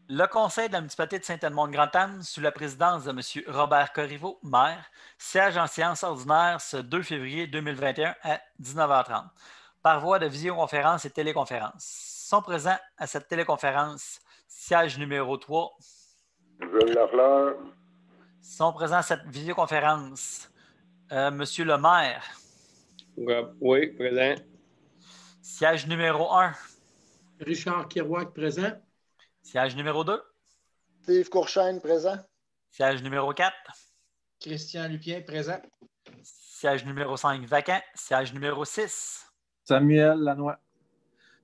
Le Conseil de la municipalité de Saint-Edmond-de-Grantham, sous la présidence de M. Robert Corriveau, maire, siège en séance ordinaire ce 2 février 2021 à 19h30, par voie de visioconférence et téléconférence. Sont présents à cette téléconférence, siège numéro 3. Jules Lafleur. Sont présents à cette visioconférence, Monsieur le maire. Oui, présent. Siège numéro 1. Richard Kirouac, présent. Siège numéro 2. Steve Courchaine, présent. Siège numéro 4. Christian Lupien, présent. Siège numéro 5, vacant. Siège numéro 6. Samuel Lannoy.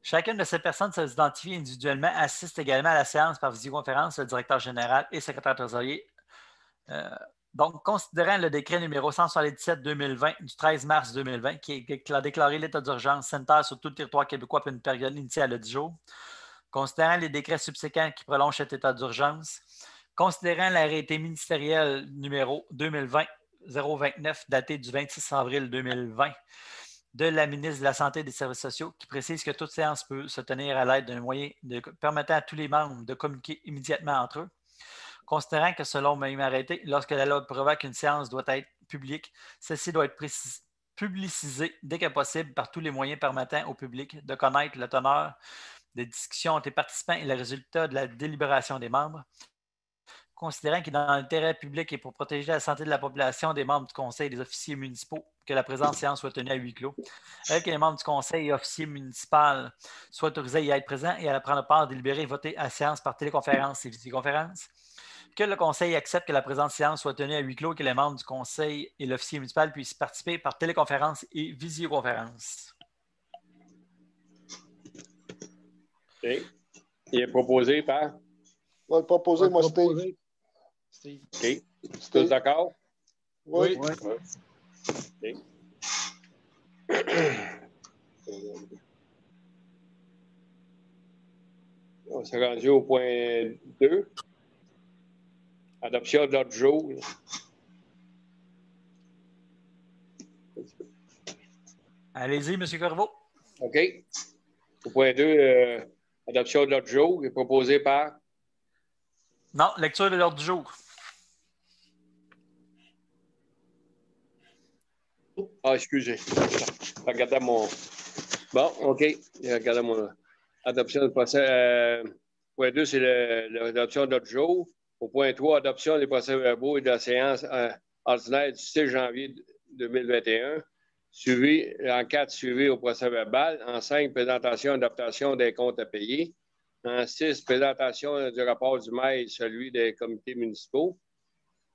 Chacune de ces personnes s'identifie individuellement, assiste également à la séance par visioconférence, le directeur général et secrétaire trésorier. Donc, considérant le décret numéro 177-2020 du 13 mars 2020 qui a déclaré l'état d'urgence sanitaire sur tout le territoire québécois pour une période initiale de 10 jours, considérant les décrets subséquents qui prolongent cet état d'urgence, considérant l'arrêté ministériel numéro 2020-029 daté du 26 avril 2020 de la ministre de la Santé et des Services sociaux qui précise que toute séance peut se tenir à l'aide d'un moyen permettant à tous les membres de communiquer immédiatement entre eux, considérant que selon le même arrêté, lorsque la loi prévoit qu'une séance doit être publique, celle-ci doit être publicisée dès que possible par tous les moyens permettant au public de connaître le teneur des discussions entre les participants et le résultat de la délibération des membres, considérant qu'il est dans l'intérêt public et pour protéger la santé de la population, des membres du conseil et des officiers municipaux, que la présente séance soit tenue à huis clos, avec que les membres du conseil et officiers municipaux soient autorisés à y être présents et à prendre part, délibérer et voter à la séance par téléconférence et visioconférence, que le conseil accepte que la présente séance soit tenue à huis clos, que les membres du conseil et l'officier municipal puissent participer par téléconférence et visioconférence. Okay. Il est proposé par? On va le proposer, moi, Steve. OK. Tous d'accord? Oui. Okay. On s'est rendu au point 2. Adoption de l'ordre du jour. Allez-y, M. Corriveau. OK. Au point 2, adoption de l'ordre du jour est proposé par? Non, lecture de l'ordre du jour. Ah, excusez. Regardez mon... Bon, OK. Regardez mon... Adoption du procès... Point 2, c'est l'adoption de l'ordre du jour. Au point 3, adoption des procès-verbaux et de la séance ordinaire du 6 janvier 2021. En 4, suivi au procès-verbal. En 5, présentation et adaptation des comptes à payer. En 6, présentation du rapport du maire et celui des comités municipaux.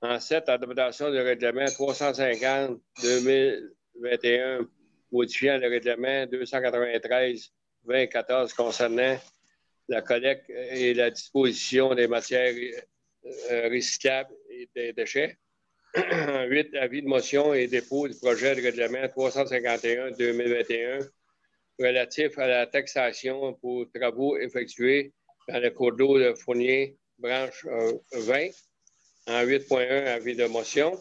En 7, adaptation du règlement 350-2021, modifiant le règlement 293-2014 concernant la collecte et la disposition des matières recyclables et des déchets. 8, avis de motion et dépôt du projet de règlement 351-2021 relatif à la taxation pour travaux effectués dans le cours d'eau de Fournier, branche 20. En 8.1, avis de motion.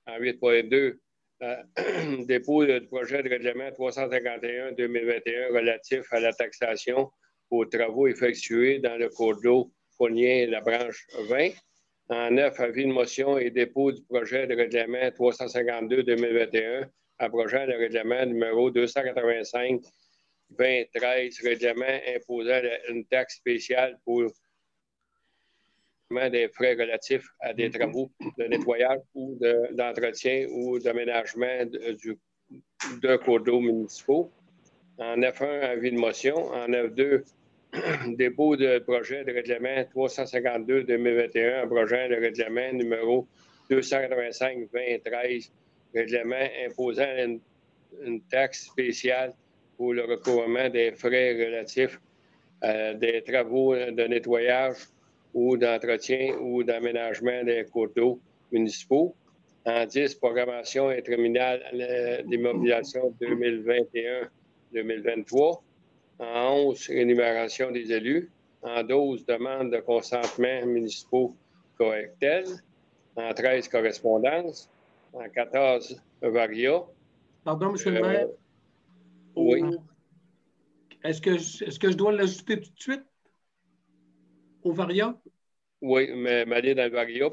En 8.2, dépôt du projet de règlement 351-2021 relatif à la taxation pour travaux effectués dans le cours d'eau Fournier, la branche 20. En 9, avis de motion et dépôt du projet de règlement 352-2021 abrogeant le règlement numéro 285-2013, règlement imposant une taxe spéciale pour des frais relatifs à des travaux de nettoyage ou d'entretien ou d'aménagement de cours d'eau municipaux. En 9.1, avis de motion. En 9.2, dépôt de projet de règlement 352-2021 abrogeant le règlement numéro 285-2013, règlement imposant une taxe spéciale pour le recouvrement des frais relatifs à des travaux de nettoyage ou d'entretien ou d'aménagement des cours d'eau municipaux. En 10, programmation interminale d'immobilisation 2021-2023. En 11, énumération des élus. En 12, demande de consentement municipaux correctels. En 13, correspondance. En 14, varia. Pardon, M. le maire? Oui. Est-ce que je dois l'ajouter tout de suite au varia? Oui, mais m'aller dans le Varia.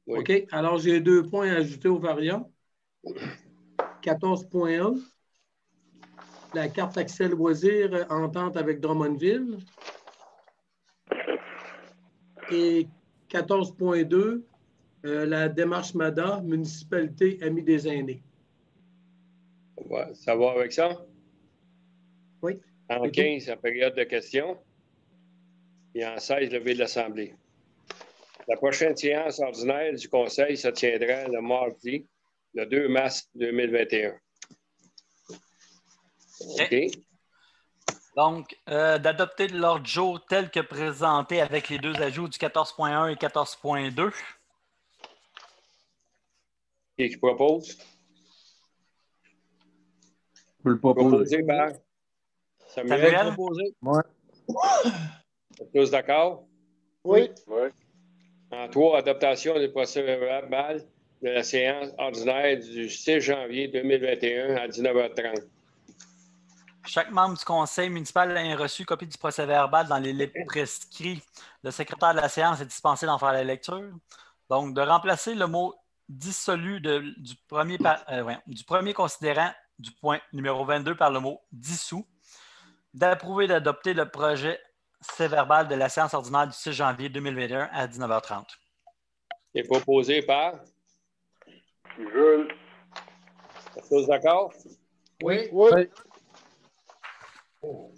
Oui. OK. Alors, j'ai 2 points à ajouter au Varia. 14.1. La carte accès loisirs, entente avec Drummondville. Et 14.2, la démarche MADA, municipalité Amis des aînés. Ça va avec ça? Oui. En 15, la période de questions. Et en 16, levé de l'Assemblée. La prochaine séance ordinaire du Conseil se tiendra le mardi, le 2 mars 2021. OK. Donc, d'adopter l'ordre du jour tel que présenté avec les 2 ajouts du 14.1 et 14.2. Qui propose? Je peux le proposer. Proposé par Samuel? Proposé. Ouais. Tous d'accord? Oui. Oui. En 3, adaptation du procès-verbal de la séance ordinaire du 6 janvier 2021 à 19h30. Chaque membre du conseil municipal a reçu copie du procès-verbal dans les délais prescrits. Le secrétaire de la séance est dispensé d'en faire la lecture. Donc, de remplacer le mot dissolu du premier considérant du point numéro 22 par le mot dissous. D'approuver et d'adopter le projet verbal de la séance ordinaire du 6 janvier 2021 à 19h30. Est proposé par? Jules. Tous d'accord? Oui. Oui. En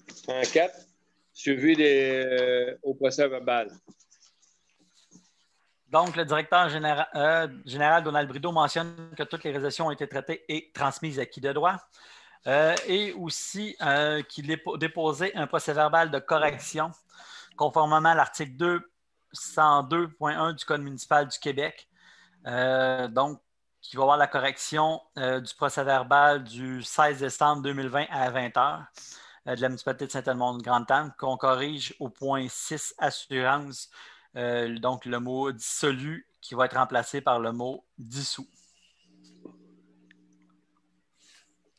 4, suivi au procès-verbal. Donc, le directeur général Donald Brideau mentionne que toutes les résolutions ont été traitées et transmises à qui de droit. Et aussi qu'il ait déposé un procès-verbal de correction conformément à l'article 202.1 du Code municipal du Québec. Donc, qui va avoir la correction du procès-verbal du 16 décembre 2020 à 20h de la municipalité de Saint-Edmond-de-Grande-Tente, qu'on corrige au point 6 assurance, donc le mot dissolu qui va être remplacé par le mot dissous.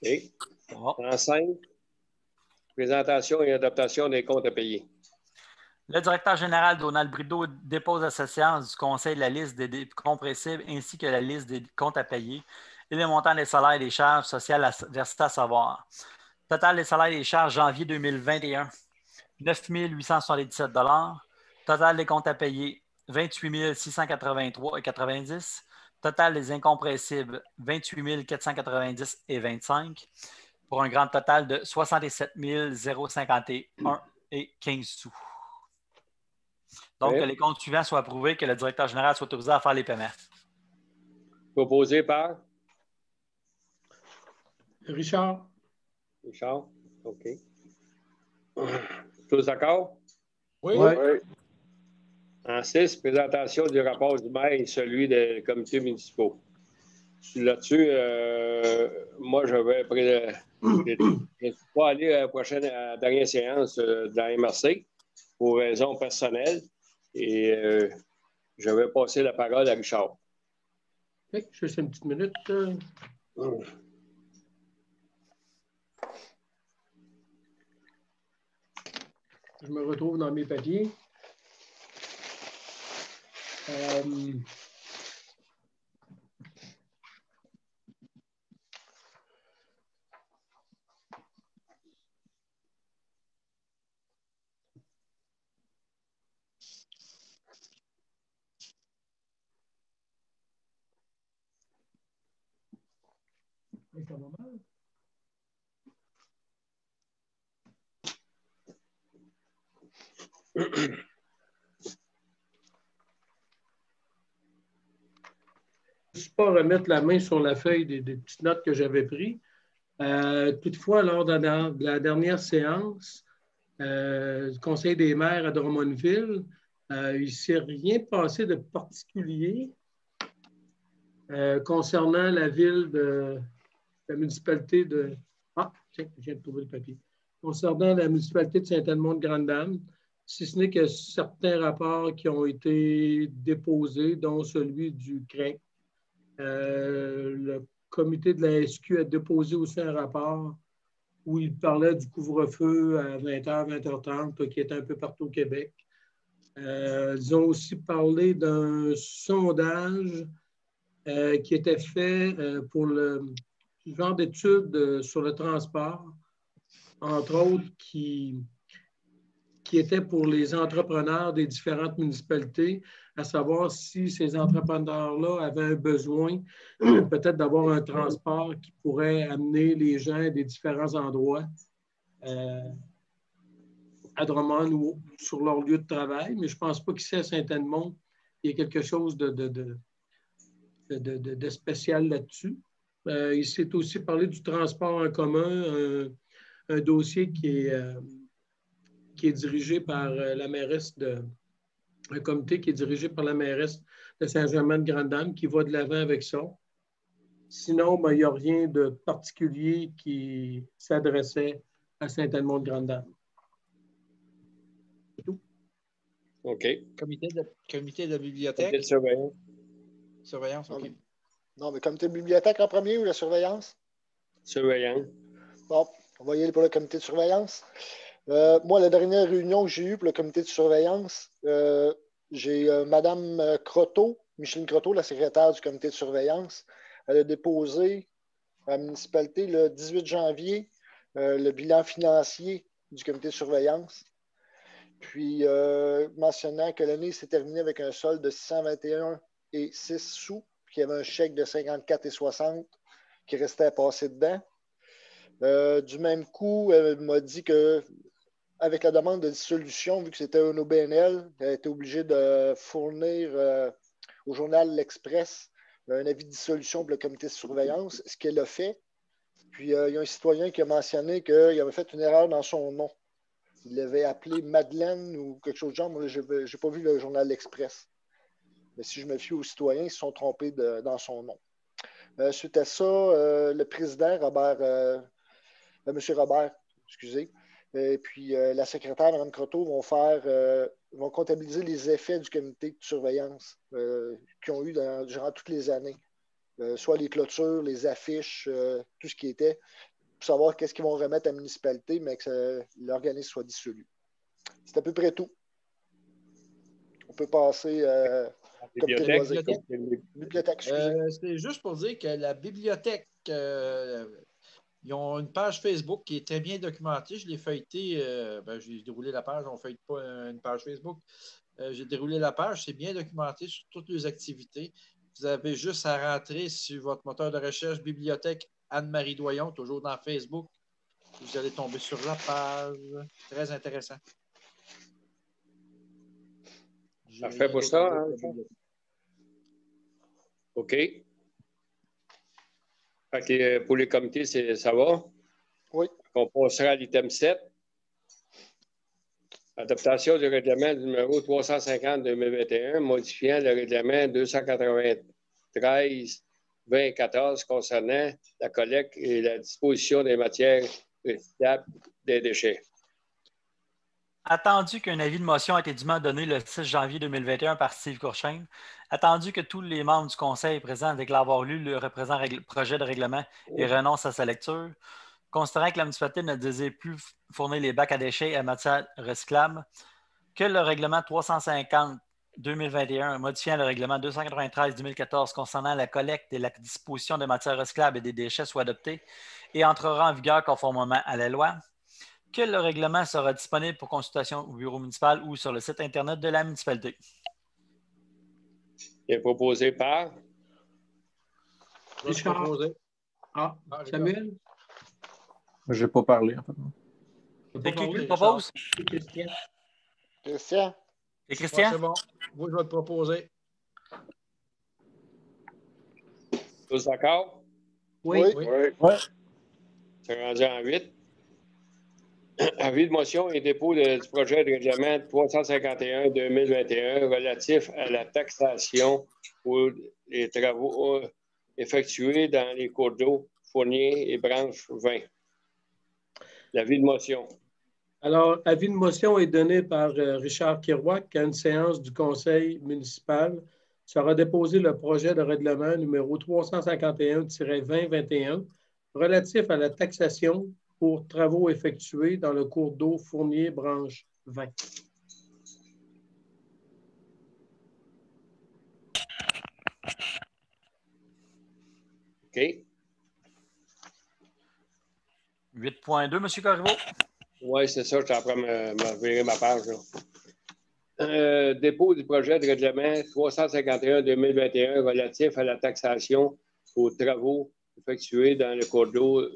Okay. En 5, présentation et adaptation des comptes à payer. Le directeur général Donald Brideau dépose à sa séance du conseil la liste des compressibles ainsi que la liste des comptes à payer et les montants des salaires et des charges sociales versées à savoir. Total des salaires et des charges janvier 2021, 9 877 $. Total des comptes à payer, 28 683,90 $. Total des incompressibles, 28 490,25 $, pour un grand total de 67 051,15 $. Donc, que les comptes suivants soient approuvés, que le directeur général soit autorisé à faire les paiements. Proposé par? Richard? Richard? OK. Tous d'accord? Oui. Oui. Oui. En 6, présentation du rapport du maire et celui des comités municipaux. Là-dessus, moi, je ne suis pas allé à la dernière séance de la MRC pour raisons personnelles et je vais passer la parole à Richard. Okay. Juste une petite minute. Je me retrouve dans mes papiers. Ça va mal? Je ne suis pas remettre la main sur la feuille des petites notes que j'avais prises. Toutefois, lors de la dernière séance du Conseil des maires à Drummondville, il ne s'est rien passé de particulier concernant la ville de la municipalité de... Ah, tiens, je viens de trouver le papier. Concernant la municipalité de Saint-Edmond-de-Grande-Dame, si ce n'est que certains rapports qui ont été déposés, dont celui du CRIN. Le comité de la SQ a déposé aussi un rapport où il parlait du couvre-feu à 20h, 20h30, qui est un peu partout au Québec. Ils ont aussi parlé d'un sondage qui était fait pour le genre d'études sur le transport, entre autres, qui était pour les entrepreneurs des différentes municipalités, à savoir si ces entrepreneurs-là avaient un besoin peut-être d'avoir un transport qui pourrait amener les gens des différents endroits à Drummond ou sur leur lieu de travail. Mais je ne pense pas qu'ici à Saint-Edmond, il y ait quelque chose de spécial là-dessus. Il s'est aussi parlé du transport en commun, un dossier qui est dirigé par la mairesse un comité qui est dirigé par la mairesse de Saint-Germain-de-Grande-Dame qui va de l'avant avec ça. Sinon, ben, il n'y a rien de particulier qui s'adressait à Saint-Edmond-de-Grande-Dame. C'est tout. OK. Comité de Comité de bibliothèque. surveillance. Surveillance, OK. Non, mais comité de bibliothèque en premier ou la surveillance? Surveillance. Bon, on va y aller pour le comité de surveillance. Moi, la dernière réunion que j'ai eue pour le comité de surveillance, j'ai Mme Croteau, Micheline Croteau, la secrétaire du comité de surveillance. Elle a déposé à la municipalité le 18 janvier le bilan financier du comité de surveillance. Puis, mentionnant que l'année s'est terminée avec un solde de 621,06 sous, puis qu'il y avait un chèque de 54,60 qui restait à passer dedans. Du même coup, elle m'a dit que avec la demande de dissolution, vu que c'était un OBNL, elle a été obligée de fournir au journal L'Express un avis de dissolution pour le comité de surveillance, ce qu'elle a fait. Puis, il y a un citoyen qui a mentionné qu'il avait fait une erreur dans son nom. Il l'avait appelé Madeleine ou quelque chose de genre. Moi, je n'ai pas vu le journal L'Express. Mais si je me fie aux citoyens, ils se sont trompés dans son nom. Suite à ça, le président, M. Robert, excusez, et puis la secrétaire, Mme Croteau, vont comptabiliser les effets du comité de surveillance qu'ils ont eu durant toutes les années. Soit les clôtures, les affiches, tout ce qui était, pour savoir qu'est-ce qu'ils vont remettre à la municipalité, mais que l'organisme soit dissolu. C'est à peu près tout. On peut passer Bibliothèque. Bibliothèque, excusez. C'est juste pour dire que la bibliothèque, ils ont une page Facebook qui est très bien documentée. Je l'ai feuilleté, j'ai déroulé la page, on ne feuillette pas une page Facebook. J'ai déroulé la page, c'est bien documenté sur toutes les activités. Vous avez juste à rentrer sur votre moteur de recherche Bibliothèque Anne-Marie Doyon, toujours dans Facebook. Vous allez tomber sur la page. Très intéressant. Parfait pour ça. Hein? OK. Fait que pour les comités, ça va? Oui. On passera à l'item 7. Adaptation du règlement numéro 350-2021, modifiant le règlement 293-2014 concernant la collecte et la disposition des matières recyclables des déchets. Attendu qu'un avis de motion a été dûment donné le 6 janvier 2021 par Steve Courchaine, attendu que tous les membres du Conseil présents déclarent avoir lu le projet de règlement et renoncent à sa lecture, considérant que la municipalité ne désire plus fournir les bacs à déchets et à matière recyclable, que le règlement 350-2021 modifiant le règlement 293-2014 concernant la collecte et la disposition de matières recyclables et des déchets soit adopté et entrera en vigueur conformément à la loi, que le règlement sera disponible pour consultation au bureau municipal ou sur le site Internet de la municipalité. Il est proposé par Richard. Samuel? Je n'ai pas parlé, en fait. C'est qui le propose? Christian. Christian? C'est Christian? C'est bon. Moi, je vais te proposer. Tous d'accord? Oui. C'est rendu en 8. Avis de motion et dépôt du projet de règlement 351-2021 relatif à la taxation pour les travaux effectués dans les cours d'eau, Fournier et Branche 20. L'avis de motion. Alors, avis de motion est donné par Richard Kirouac à une séance du conseil municipal. Sera déposé le projet de règlement numéro 351-2021 relatif à la taxation pour travaux effectués dans le cours d'eau Fournier Branche 20. OK. 8.2, M. Corriveau. Oui, c'est ça, je suis en train de me virer ma page. Dépôt du projet de règlement 351-2021 relatif à la taxation aux travaux effectués dans le cours d'eau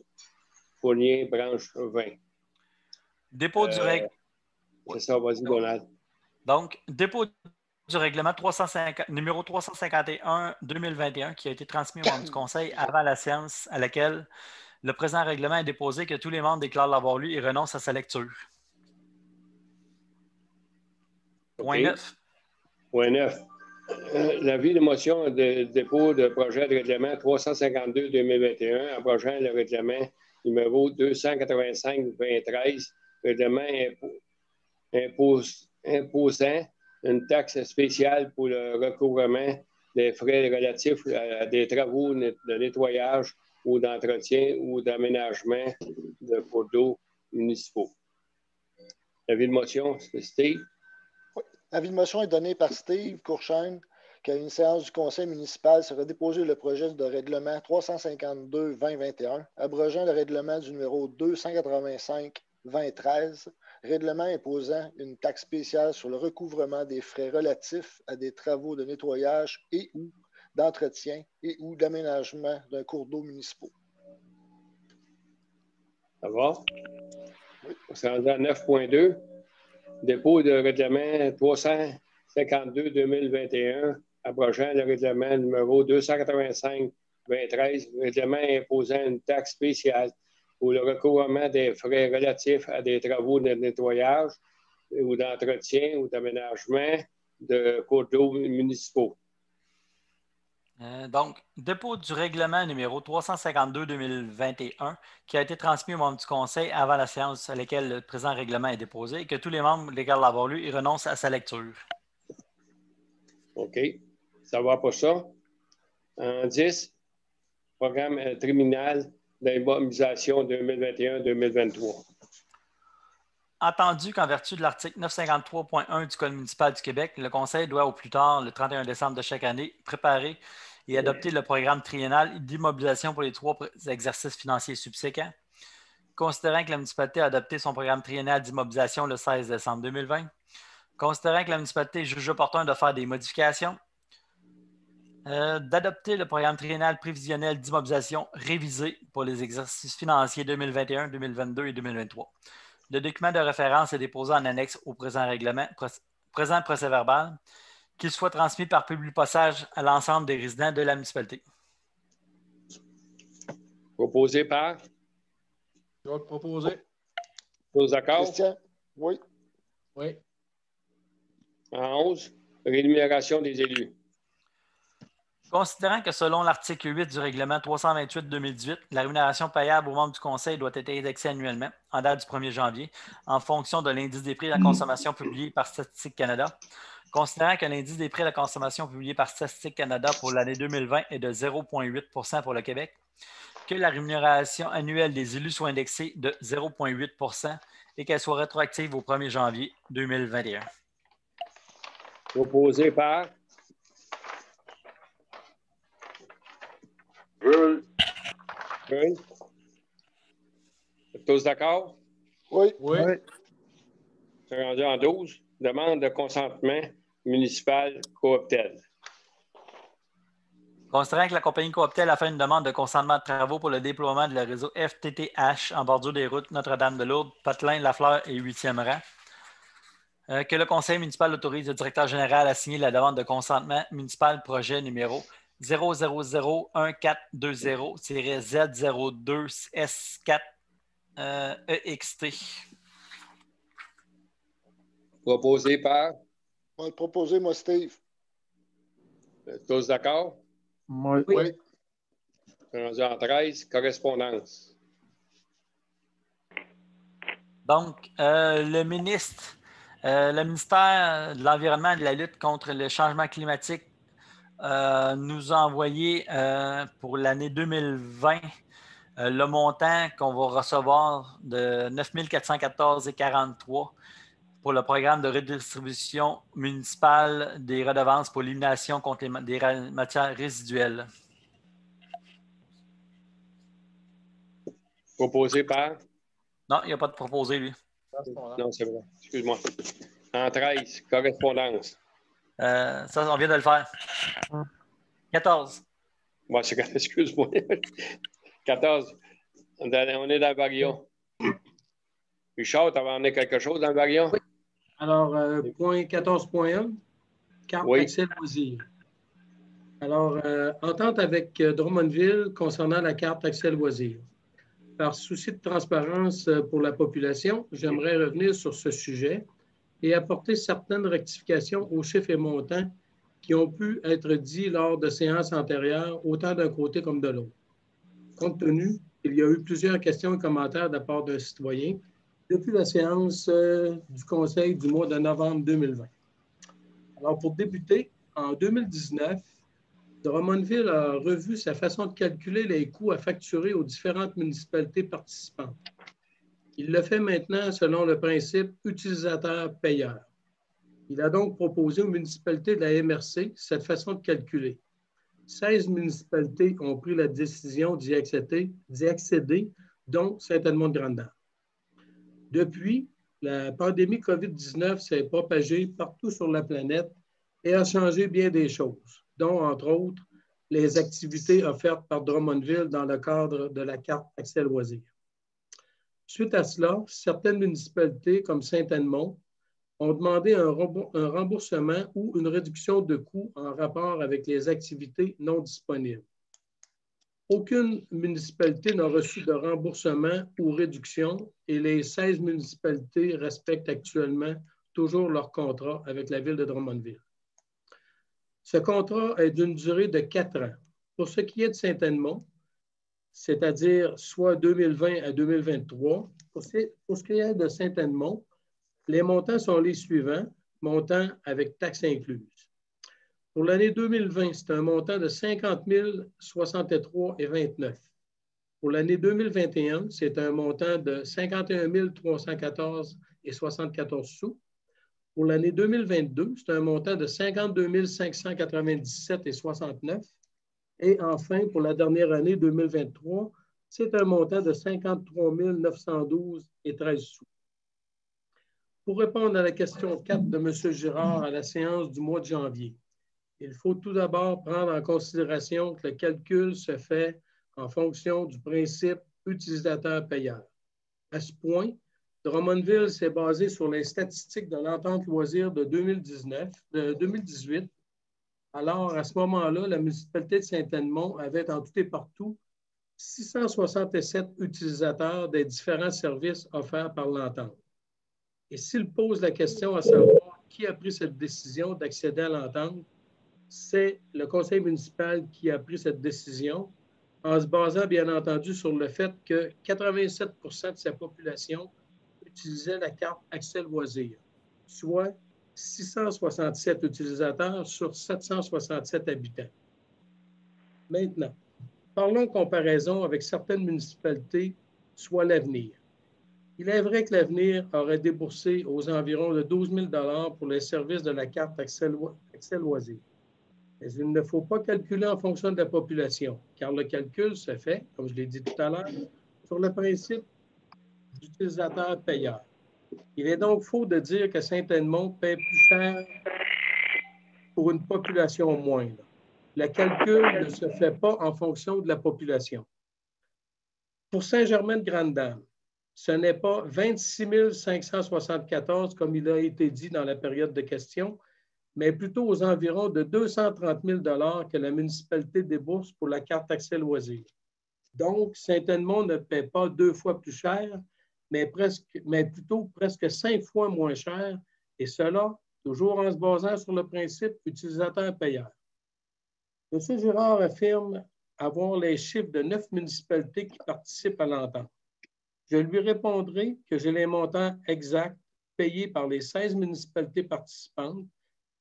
Fournier, branche 20. Dépôt du règlement. C'est ça, vas-y, Donald. Donc, dépôt du règlement numéro 351-2021 qui a été transmis aux membres du Conseil avant la séance à laquelle le présent règlement est déposé, que tous les membres déclarent l'avoir lu et renoncent à sa lecture. Point 9. Point 9. L'avis de motion de dépôt de projet de règlement 352-2021 abrogeant le règlement numéro 285-2013, règlement imposant une taxe spéciale pour le recouvrement des frais relatifs à des travaux de nettoyage ou d'entretien ou d'aménagement de cours d'eau municipaux. L'avis de motion, c'est Steve. L'avis de motion est donné par Steve Courchaine, qu'à une séance du conseil municipal sera déposé le projet de règlement 352-2021, abrogeant le règlement du numéro 285-2013, règlement imposant une taxe spéciale sur le recouvrement des frais relatifs à des travaux de nettoyage et ou d'entretien et ou d'aménagement d'un cours d'eau municipaux. Ça va? Oui. On s'est rendu à 9.2. Dépôt de règlement 352-2021, abrogeant le règlement numéro 285-2013, règlement imposant une taxe spéciale pour le recouvrement des frais relatifs à des travaux de nettoyage ou d'entretien ou d'aménagement de cours d'eau municipaux. Donc, dépôt du règlement numéro 352-2021 qui a été transmis aux membres du Conseil avant la séance à laquelle le présent règlement est déposé et que tous les membres déclarent l'avoir lu et renoncent à sa lecture. OK. Ça va pour ça. En 10, programme triennal d'immobilisation 2021-2023. Entendu qu'en vertu de l'article 953.1 du Code municipal du Québec, le Conseil doit au plus tard, le 31 décembre de chaque année, préparer et adopter le programme triennal d'immobilisation pour les 3 exercices financiers subséquents. Considérant que la municipalité a adopté son programme triennal d'immobilisation le 16 décembre 2020, considérant que la municipalité juge opportun de faire des modifications, d'adopter le programme triennal prévisionnel d'immobilisation révisé pour les exercices financiers 2021, 2022 et 2023. Le document de référence est déposé en annexe au présent règlement, présent procès-verbal, qu'il soit transmis par publi-passage à l'ensemble des résidents de la municipalité. Proposé par? Je vais le proposer. Tous d'accord? Christian? Oui. Oui. En 11, rémunération des élus. Considérant que selon l'article 8 du règlement 328-2018, la rémunération payable aux membres du Conseil doit être indexée annuellement, en date du 1er janvier, en fonction de l'indice des prix de la consommation publié par Statistique Canada. Considérant que l'indice des prix de la consommation publié par Statistique Canada pour l'année 2020 est de 0,8 % pour le Québec, que la rémunération annuelle des élus soit indexée de 0,8 % et qu'elle soit rétroactive au 1er janvier 2021. Proposé par? Jules. Oui. Tous d'accord? Oui. Oui. C'est rendu en 12. Demande de consentement municipal Cooptel. Considérant que la compagnie Cooptel a fait une demande de consentement de travaux pour le déploiement de le réseau FTTH en bordure des routes Notre-Dame-de-Lourdes, Potelin, Lafleur et 8e rang, que le conseil municipal autorise le directeur général à signer la demande de consentement municipal projet numéro 00014-20Z02-S4 Proposé par? On va le proposer, moi, Steve. Tous d'accord? Oui. Oui. C'est rendu en 13. Correspondance. Donc, le ministère de l'Environnement et de la lutte contre le changement climatique nous a envoyé pour l'année 2020 le montant qu'on va recevoir de 9 414,43 pour le programme de redistribution municipale des redevances pour l'élimination contre des matières résiduelles. Proposé par? Non, il n'y a pas de proposé, lui. Non, c'est vrai. Excuse-moi. En 13, correspondance. Ça, on vient de le faire. 14. Moi, c'est excuse-moi. 14. On est dans le Varion. Richard, tu avais emmené quelque chose dans le Varion? Oui. Alors, point 14.1, carte accès loisirs. Alors, entente avec Drummondville concernant la carte accès loisirs. Par souci de transparence pour la population, j'aimerais revenir sur ce sujet et apporter certaines rectifications aux chiffres et montants qui ont pu être dits lors de séances antérieures, autant d'un côté comme de l'autre. Compte tenu qu'il y a eu plusieurs questions et commentaires de la part d'un citoyen depuis la séance du Conseil du mois de novembre 2020. Alors, pour débuter, en 2019, Drummondville a revu sa façon de calculer les coûts à facturer aux différentes municipalités participantes. Il le fait maintenant selon le principe utilisateur-payeur. Il a donc proposé aux municipalités de la MRC cette façon de calculer. 16 municipalités ont pris la décision d'y accéder, dont Saint-Edmond-de-Grand'Anse. Depuis, la pandémie COVID-19 s'est propagée partout sur la planète et a changé bien des choses, dont, entre autres, les activités offertes par Drummondville dans le cadre de la carte accès loisirs. Suite à cela, certaines municipalités, comme Saint-Edmond, ont demandé un remboursement ou une réduction de coûts en rapport avec les activités non disponibles. Aucune municipalité n'a reçu de remboursement ou réduction et les 16 municipalités respectent actuellement toujours leur contrat avec la ville de Drummondville. Ce contrat est d'une durée de 4 ans. Pour ce qui est de Saint-Edmond, c'est-à-dire soit 2020 à 2023, pour ce qui est de Saint-Edmond, les montants sont les suivants, montants avec taxes incluses. Pour l'année 2020, c'est un montant de 50 063,29. Pour l'année 2021, c'est un montant de 51 314,74 sous. Pour l'année 2022, c'est un montant de 52 597,69. Et enfin, pour la dernière année 2023, c'est un montant de 53 912,13 sous. Pour répondre à la question 4 de M. Girard à la séance du mois de janvier, il faut tout d'abord prendre en considération que le calcul se fait en fonction du principe utilisateur-payeur. À ce point, Drummondville s'est basé sur les statistiques de l'entente loisirs de 2018. Alors, à ce moment-là, la municipalité de Saint-Edmond avait en tout et partout 667 utilisateurs des différents services offerts par l'entente. Et s'il pose la question à savoir qui a pris cette décision d'accéder à l'entente, c'est le conseil municipal qui a pris cette décision en se basant, bien entendu, sur le fait que 87 de sa population utilisait la carte accès loisirs, soit 667 utilisateurs sur 767 habitants. Maintenant, parlons comparaison avec certaines municipalités, soit l'avenir. Il est vrai que l'avenir aurait déboursé aux environs de 12 000 $ pour les services de la carte accès loisirs. Mais il ne faut pas calculer en fonction de la population, car le calcul se fait, comme je l'ai dit tout à l'heure, sur le principe d'utilisateur-payeur. Il est donc faux de dire que Saint-Edmond paie plus cher pour une population moindre. Le calcul ne se fait pas en fonction de la population. Pour Saint-Germain-de-Grand'Anse, ce n'est pas 26 574 comme il a été dit dans la période de questions, mais plutôt aux environs de 230 000 $ que la municipalité débourse pour la carte accès loisirs. Donc, Saint-Edmond ne paie pas 2 fois plus cher, mais plutôt presque 5 fois moins cher, et cela toujours en se basant sur le principe utilisateur-payeur. M. Girard affirme avoir les chiffres de 9 municipalités qui participent à l'entente. Je lui répondrai que j'ai les montants exacts payés par les 16 municipalités participantes,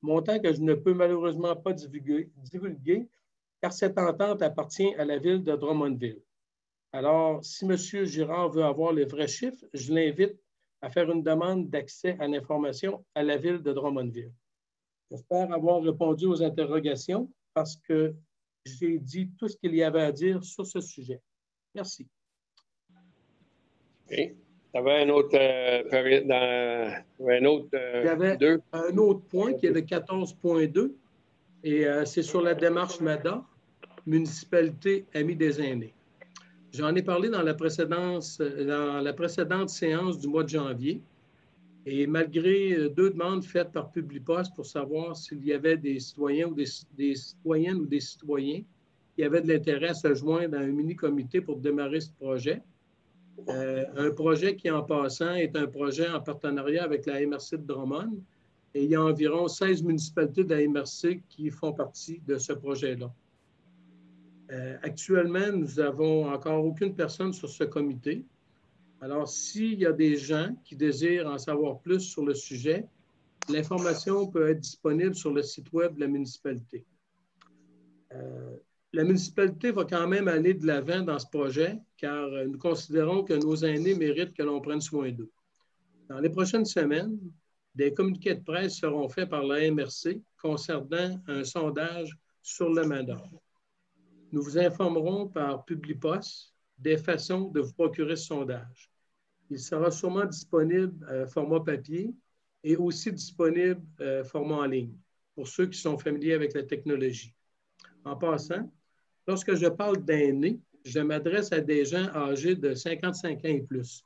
montant que je ne peux malheureusement pas divulguer car cette entente appartient à la ville de Drummondville. Alors, si M. Girard veut avoir les vrais chiffres, je l'invite à faire une demande d'accès à l'information à la ville de Drummondville. J'espère avoir répondu aux interrogations parce que j'ai dit tout ce qu'il y avait à dire sur ce sujet. Merci. Okay. Tu avais un autre, Il y avait deux. un autre point qui est le 14.2 et c'est sur la démarche MADA, municipalité Amis des aînés. J'en ai parlé dans la précédente séance du mois de janvier. Et malgré deux demandes faites par Publipost pour savoir s'il y avait des citoyens ou des citoyennes ou des citoyens qui avaient de l'intérêt à se joindre à un mini-comité pour démarrer ce projet, un projet qui, en passant, est un projet en partenariat avec la MRC de Drummond. Et il y a environ 16 municipalités de la MRC qui font partie de ce projet-là. Actuellement, nous n'avons encore aucune personne sur ce comité. Alors, s'il y a des gens qui désirent en savoir plus sur le sujet, l'information peut être disponible sur le site web de la municipalité. La municipalité va quand même aller de l'avant dans ce projet, car nous considérons que nos aînés méritent que l'on prenne soin d'eux. Dans les prochaines semaines, des communiqués de presse seront faits par la MRC concernant un sondage sur le mandat. Nous vous informerons par Publipost des façons de vous procurer ce sondage. Il sera sûrement disponible format papier et aussi disponible format en ligne pour ceux qui sont familiers avec la technologie. En passant, lorsque je parle d'aînés, je m'adresse à des gens âgés de 55 ans et plus,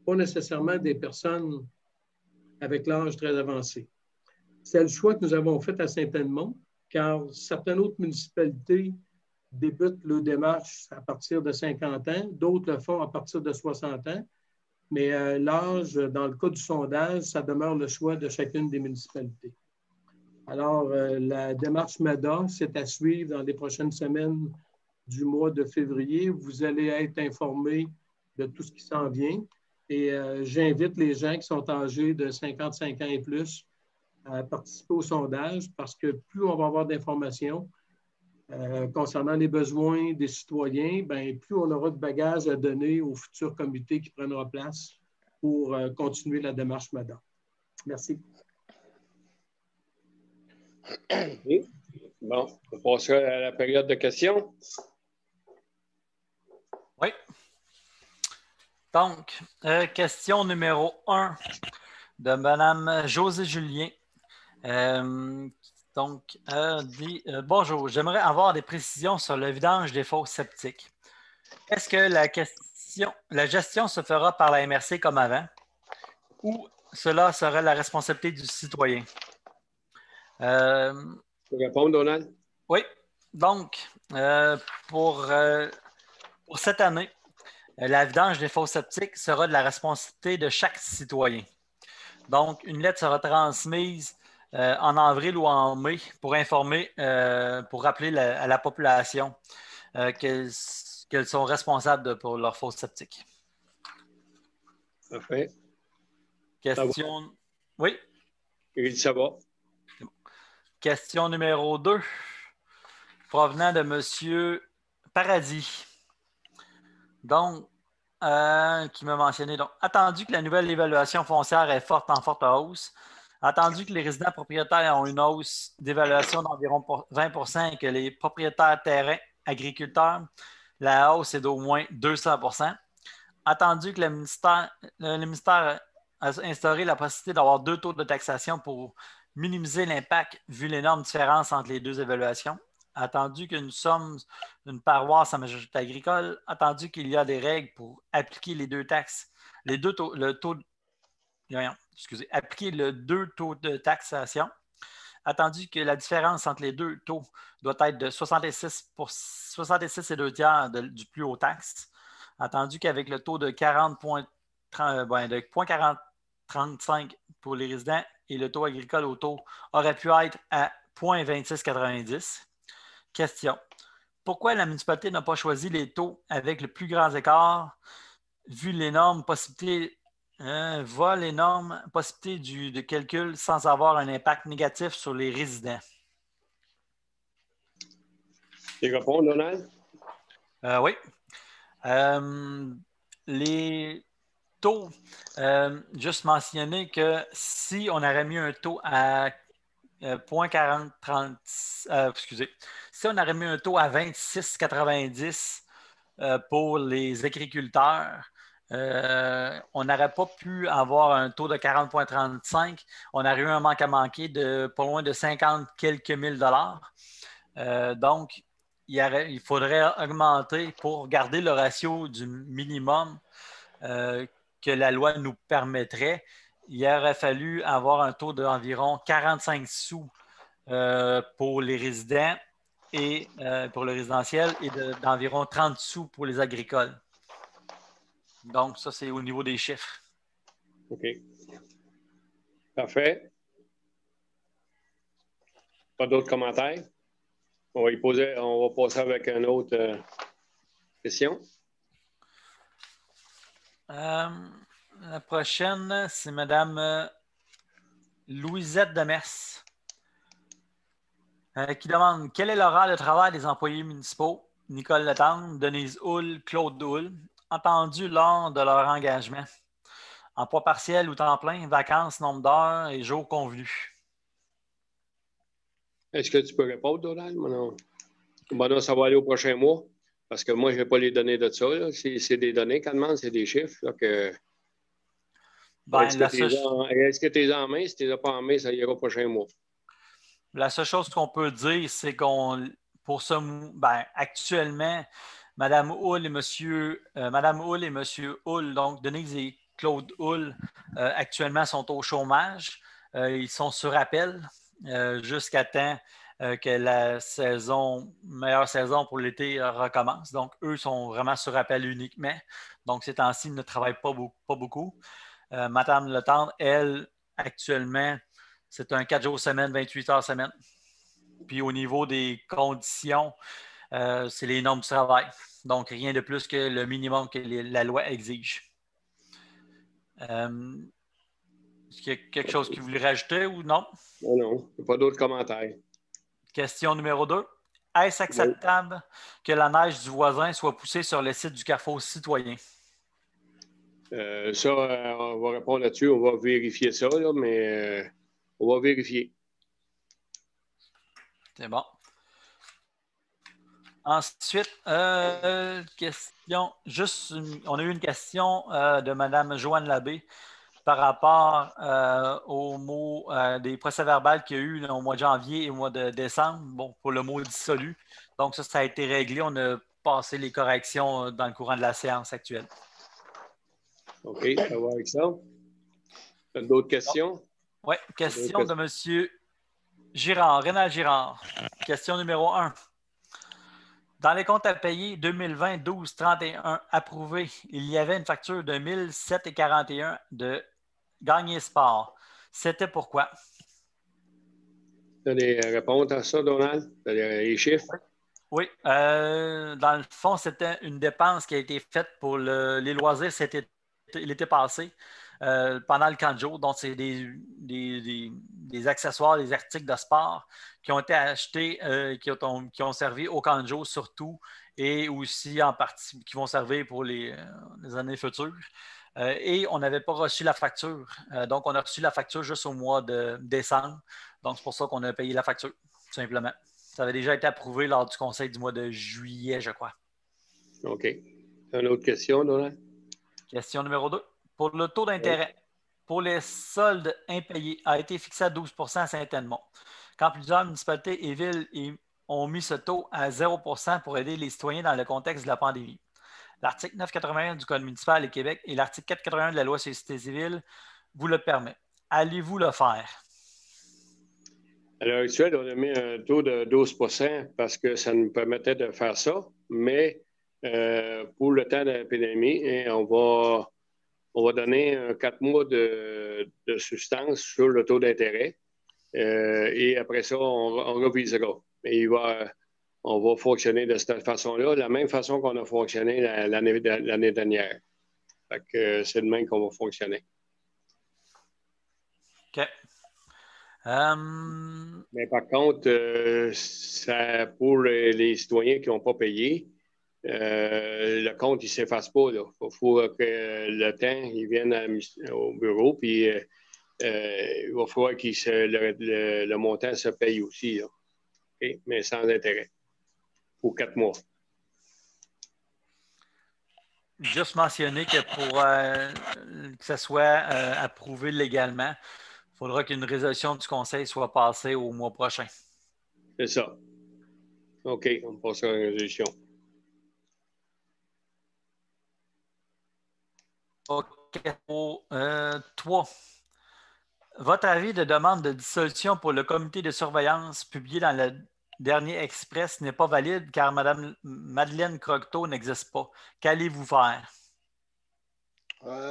pas nécessairement des personnes avec l'âge très avancé. C'est le choix que nous avons fait à Saint-Edmond, car certaines autres municipalités débutent leur démarche à partir de 50 ans, d'autres le font à partir de 60 ans. Mais l'âge, dans le cas du sondage, ça demeure le choix de chacune des municipalités. Alors, la démarche MADA, c'est à suivre dans les prochaines semaines du mois de février. Vous allez être informés de tout ce qui s'en vient. Et j'invite les gens qui sont âgés de 55 ans et plus à participer au sondage parce que plus on va avoir d'informations concernant les besoins des citoyens, bien, plus on aura de bagages à donner au futur comité qui prendra place pour continuer la démarche MADA. Merci. Oui. Bon, on passera à la période de questions. Oui. Donc, question numéro 1 de Mme Josée Julien. Dit bonjour, j'aimerais avoir des précisions sur le vidange des fosses septiques. Est-ce que la gestion se fera par la MRC comme avant ou cela serait la responsabilité du citoyen? Tu peux répondre, Donald? Oui. Donc, pour cette année, la vidange des fosses septiques sera de la responsabilité de chaque citoyen. Donc, une lettre sera transmise en avril ou en mai pour informer, pour rappeler à la population qu'elles sont responsables pour leurs fosses septiques. Parfait. Question. Oui. Ça va. Question numéro 2, provenant de M. Paradis. Donc, qui m'a mentionné. Donc, attendu que la nouvelle évaluation foncière est en forte hausse, attendu que les résidents propriétaires ont une hausse d'évaluation d'environ 20 % et que les propriétaires terrains agriculteurs, la hausse est d'au moins 200 %. Attendu que le ministère a instauré la possibilité d'avoir 2 taux de taxation pour minimiser l'impact vu l'énorme différence entre les 2 évaluations. Attendu que nous sommes une paroisse à majorité agricole, attendu qu'il y a des règles pour appliquer les 2 taxes, appliquer le 2 taux de taxation, attendu que la différence entre les 2 taux doit être de 66 et 2 tiers du plus haut taxe, attendu qu'avec le taux de 0,4035 pour les résidents et le taux agricole au taux aurait pu être à 0,2690. Question. Pourquoi la municipalité n'a pas choisi les taux avec le plus grand écart vu l'énorme possibilité de calcul sans avoir un impact négatif sur les résidents? Tu réponds, Donald? Oui. taux, juste mentionner que si on aurait mis un taux à 0,4030, excusez, si on aurait mis un taux à 26,90 pour les agriculteurs, on n'aurait pas pu avoir un taux de 40,35. On aurait eu un manque à manquer de pas loin de 50 quelques mille dollars. Donc, il faudrait augmenter pour garder le ratio du minimum que la loi nous permettrait. Il aurait fallu avoir un taux d'environ 45 sous pour les résidents et pour le résidentiel et d'environ 30 sous pour les agricoles. Donc, ça, c'est au niveau des chiffres. OK. Parfait. Pas d'autres commentaires? On va passer avec une autre question. La prochaine, c'est Mme Louisette Demers qui demande quel est l'horaire de travail des employés municipaux Nicole Letendre, Denise Hull, Claude Hull, entendu lors de leur engagement. Emploi partiel ou temps plein, vacances, nombre d'heures et jours convenus. Est-ce que tu peux répondre, Donald? Non. Bon, non, ça va aller au prochain mois, parce que moi, je n'ai pas les données de ça. C'est des données quand même, c'est des chiffres. Est-ce que tu es en main? Si tu n'es pas en main, ça ira au prochain mois. La seule chose qu'on peut dire, c'est actuellement, Mme Hull et M. Hull, donc Denise et Claude Hull, actuellement sont au chômage. Ils sont sur appel jusqu'à temps que la meilleure saison pour l'été recommence. Donc, eux sont vraiment sur appel uniquement. Donc, ces temps-ci, ils ne travaillent pas beaucoup. Mme Letendre, elle, actuellement, c'est un 4 jours semaine, 28 heures semaine. Puis au niveau des conditions, c'est les normes du travail. Donc, rien de plus que le minimum que la loi exige. Est-ce qu'il y a quelque chose que vous voulez rajouter ou non? Non, pas d'autres commentaires. Question numéro 2. Est-ce acceptable que la neige du voisin soit poussée sur le site du Carrefour citoyen? Ça, on va répondre là-dessus. On va vérifier ça, là, mais on va vérifier. C'est bon. Ensuite, question, on a eu une question de Mme Joanne Labbé par rapport au mot des procès-verbales qu'il y a eu au mois de janvier et au mois de décembre, pour le mot dissolu. Donc, ça a été réglé. On a passé les corrections dans le courant de la séance actuelle. OK, ça va avec ça. D'autres questions? Oui, question de M. Girard, Rénal Girard. Question numéro 1. Dans les comptes à payer 2020-12-31 approuvés, il y avait une facture de 1007,41 de Gagné Sport. C'était pourquoi? Tu as des réponses à ça, Donald? Tu as les chiffres? Oui. Dans le fond, c'était une dépense qui a été faite pour les loisirs l'été passé, pendant le camp de jour. Donc, c'est des accessoires, des articles de sport qui ont été achetés, qui ont servi au camp de jour surtout, et aussi en partie qui vont servir pour les années futures. Et on n'avait pas reçu la facture. Donc, on a reçu la facture juste au mois de décembre. Donc, c'est pour ça qu'on a payé la facture, tout simplement. Ça avait déjà été approuvé lors du conseil du mois de juillet, je crois. OK. Une autre question, Donald? Question numéro 2. Pour le taux d'intérêt, pour les soldes impayés, a été fixé à 12 à Saint-Edmond. Quand plusieurs municipalités et villes ont mis ce taux à 0 pour aider les citoyens dans le contexte de la pandémie. L'article 981 du Code municipal du Québec et l'article 481 de la loi sur les sociétés civiles vous le permettent. Allez-vous le faire? À l'heure actuelle, on a mis un taux de 12 parce que ça nous permettait de faire ça, mais pour le temps de l'épidémie, on va donner 4 mois de substance sur le taux d'intérêt et après ça, on revisera. Et on va fonctionner de cette façon-là, la même façon qu'on a fonctionné l'année dernière. Fait que c'est de même qu'on va fonctionner. OK. Mais par contre, pour les citoyens qui n'ont pas payé, le compte, il ne s'efface pas. Il faut que le temps, il vienne au bureau, puis il va falloir que le montant se paye aussi, là. Okay? Mais sans intérêt, pour 4 mois. Juste mentionner que pour que ce soit approuvé légalement, il faudra qu'une résolution du Conseil soit passée au mois prochain. C'est ça. OK, on passe à la résolution. OK, 3. Votre avis de demande de dissolution pour le comité de surveillance publié dans le dernier Express n'est pas valide car Mme Madeleine Croteau n'existe pas. Qu'allez-vous faire?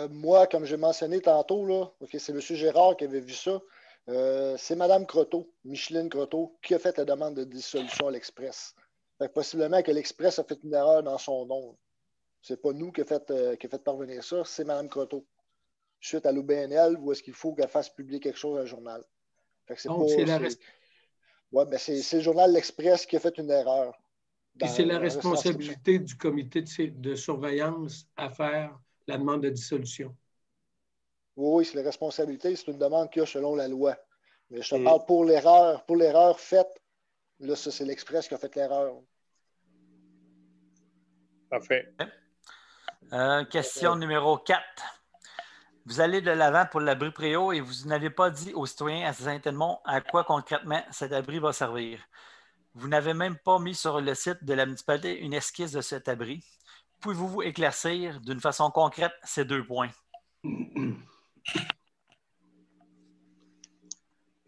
Moi, comme j'ai mentionné tantôt, là, okay, c'est M. Gérard qui avait vu ça. C'est Mme Croteau, Micheline Croteau, qui a fait la demande de dissolution à l'Express. Possiblement que l'Express a fait une erreur dans son nom. C'est pas nous qui a fait parvenir ça, c'est Mme Croteau. Suite à l'OBNL, où est-ce qu'il faut qu'elle fasse publier quelque chose dans le journal. Donc, c'est le journal L'Express qui a fait une erreur. Et c'est la responsabilité du comité de surveillance à faire la demande de dissolution. Oui, c'est la responsabilité. C'est une demande qu'il y a selon la loi. Mais je te parle pour l'erreur faite. Là, ça, c'est l'Express qui a fait l'erreur. Parfait. Question numéro 4. Vous allez de l'avant pour l'abri Préau et vous n'avez pas dit aux citoyens à Saint-Edmond à quoi concrètement cet abri va servir. Vous n'avez même pas mis sur le site de la municipalité une esquisse de cet abri. Pouvez-vous éclaircir d'une façon concrète ces 2 points?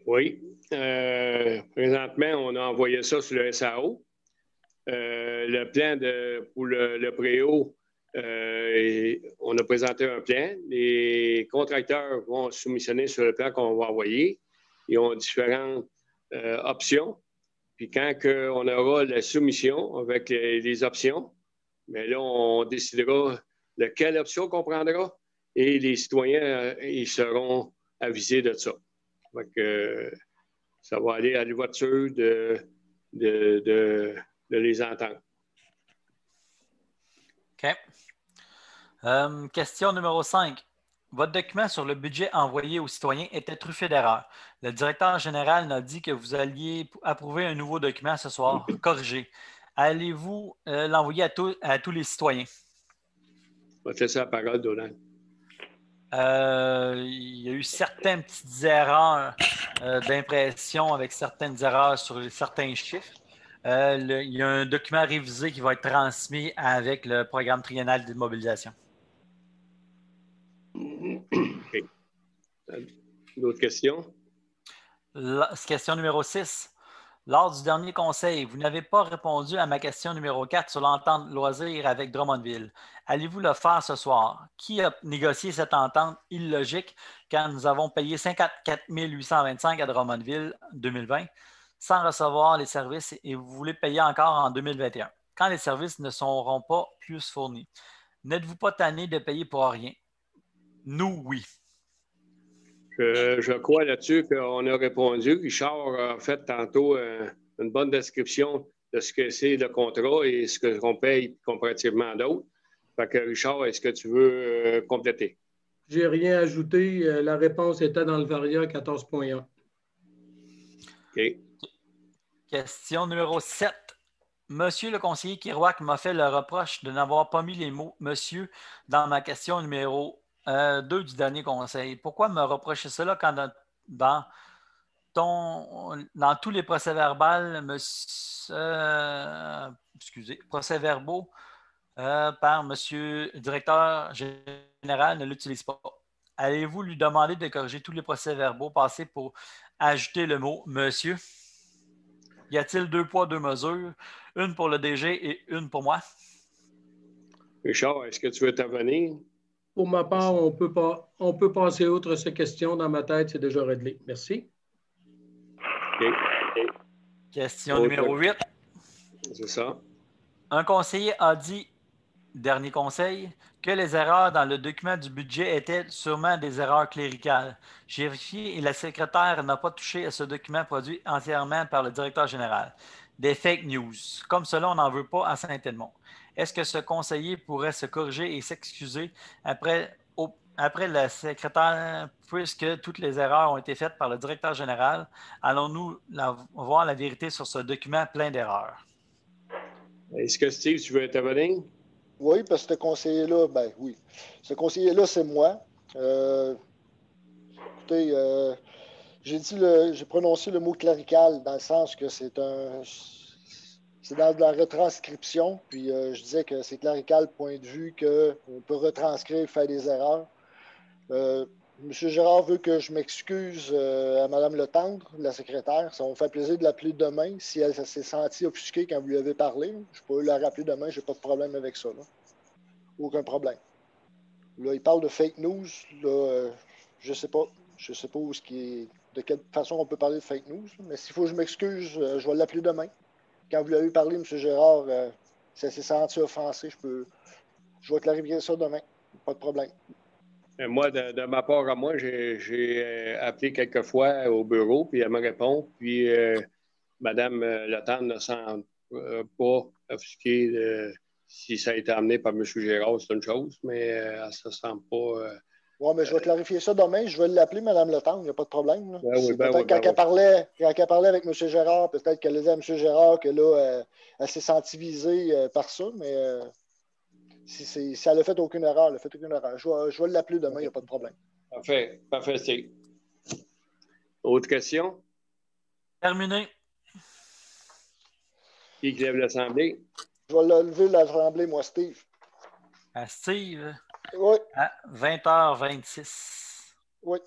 Oui. Présentement, on a envoyé ça sur le SAO. Le plan pour le Préau, on a présenté un plan. Les contracteurs vont soumissionner sur le plan qu'on va envoyer. Ils ont différentes options. Puis quand on aura la soumission avec les options, bien là, on décidera de quelle option qu'on prendra et les citoyens ils seront avisés de ça. Donc, ça va aller à la voiture de les entendre. OK. Question numéro 5. Votre document sur le budget envoyé aux citoyens était truffé d'erreurs. Le directeur général a dit que vous alliez approuver un nouveau document ce soir, corrigé. Allez-vous l'envoyer à tous les citoyens? On va te laisser la parole, Donald. Il y a eu certaines petites erreurs d'impression avec certaines erreurs sur certains chiffres. Il y a un document révisé qui va être transmis avec le programme triennal d'immobilisation. OK. D'autres questions? Question numéro 6. Lors du dernier conseil, vous n'avez pas répondu à ma question numéro 4 sur l'entente loisir avec Drummondville. Allez-vous le faire ce soir? Qui a négocié cette entente illogique quand nous avons payé 54 825 à Drummondville en 2020 sans recevoir les services et vous voulez payer encore en 2021 quand les services ne seront pas plus fournis? N'êtes-vous pas tanné de payer pour rien? Nous, oui. Je crois là-dessus qu'on a répondu. Richard a fait tantôt une bonne description de ce que c'est le contrat et ce qu'on paye comparativement à d'autres. Fait que Richard, est-ce que tu veux compléter? Je n'ai rien ajouté. La réponse était dans le Varia 14.1. OK. Question numéro 7. Monsieur le conseiller Kirouac m'a fait le reproche de n'avoir pas mis les mots « monsieur » dans ma question numéro 2 du dernier conseil. Pourquoi me reprocher cela quand dans tous les procès-verbaux, procès-verbaux par monsieur le directeur général ne l'utilise pas? Allez-vous lui demander de corriger tous les procès-verbaux passés pour ajouter le mot « monsieur » ? Y a-t-il 2 poids, 2 mesures, une pour le DG et une pour moi? Richard, est-ce que tu veux intervenir? Pour ma part, on peut passer outre ces questions. Dans ma tête, c'est déjà réglé. Merci. OK. Question numéro 8. C'est ça. Un conseiller a dit, dernier conseil, que les erreurs dans le document du budget étaient sûrement des erreurs cléricales. J'ai vérifié et la secrétaire n'a pas touché à ce document produit entièrement par le directeur général. Des fake news. Comme cela, on n'en veut pas à Saint-Edmond. Est-ce que ce conseiller pourrait se corriger et s'excuser après le secrétaire, puisque toutes les erreurs ont été faites par le directeur général? Allons-nous voir la vérité sur ce document plein d'erreurs? Est-ce que Steve, tu veux intervenir? Oui, parce que ce conseiller-là, ben oui. Ce conseiller-là, c'est moi. Écoutez, j'ai prononcé le mot clérical dans le sens que c'est dans la retranscription, puis je disais que c'est clérical, point de vue qu'on peut retranscrire, faire des erreurs. M. Gérard veut que je m'excuse à Mme Letendre, la secrétaire. Ça me fait plaisir de l'appeler demain si elle s'est sentie offusquée quand vous lui avez parlé. Je peux la rappeler demain, je n'ai pas de problème avec ça. Là. Aucun problème. Là, il parle de fake news. Là, je ne sais pas. Je ne sais pas de quelle façon on peut parler de fake news. Mais s'il faut que je m'excuse, je vais l'appeler demain. Quand vous lui avez parlé, M. Gérard, ça s'est senti offensé. Je vais clarifier ça demain. Pas de problème. Moi, de ma part à moi, j'ai appelé quelques fois au bureau, puis elle me répond. Puis Mme Letendre ne semble pas offusquée si ça a été amené par M. Gérard, c'est une chose, mais elle ne se sent pas. Oui, mais je vais clarifier ça demain. Je vais l'appeler Mme Letendre, il n'y a pas de problème. Peut-être quand elle parlait avec M. Gérard, peut-être qu'elle disait à M. Gérard que là, elle s'est sentie visée par ça, mais si elle n'a fait aucune erreur, elle n'a fait aucune erreur. Je vais l'appeler demain, il n'y a pas de problème. Parfait, Steve. Autre question? Terminé. Qui lève l'Assemblée? Je vais lever l'Assemblée, moi, Steve. À Steve? Oui. À 20h26. Oui.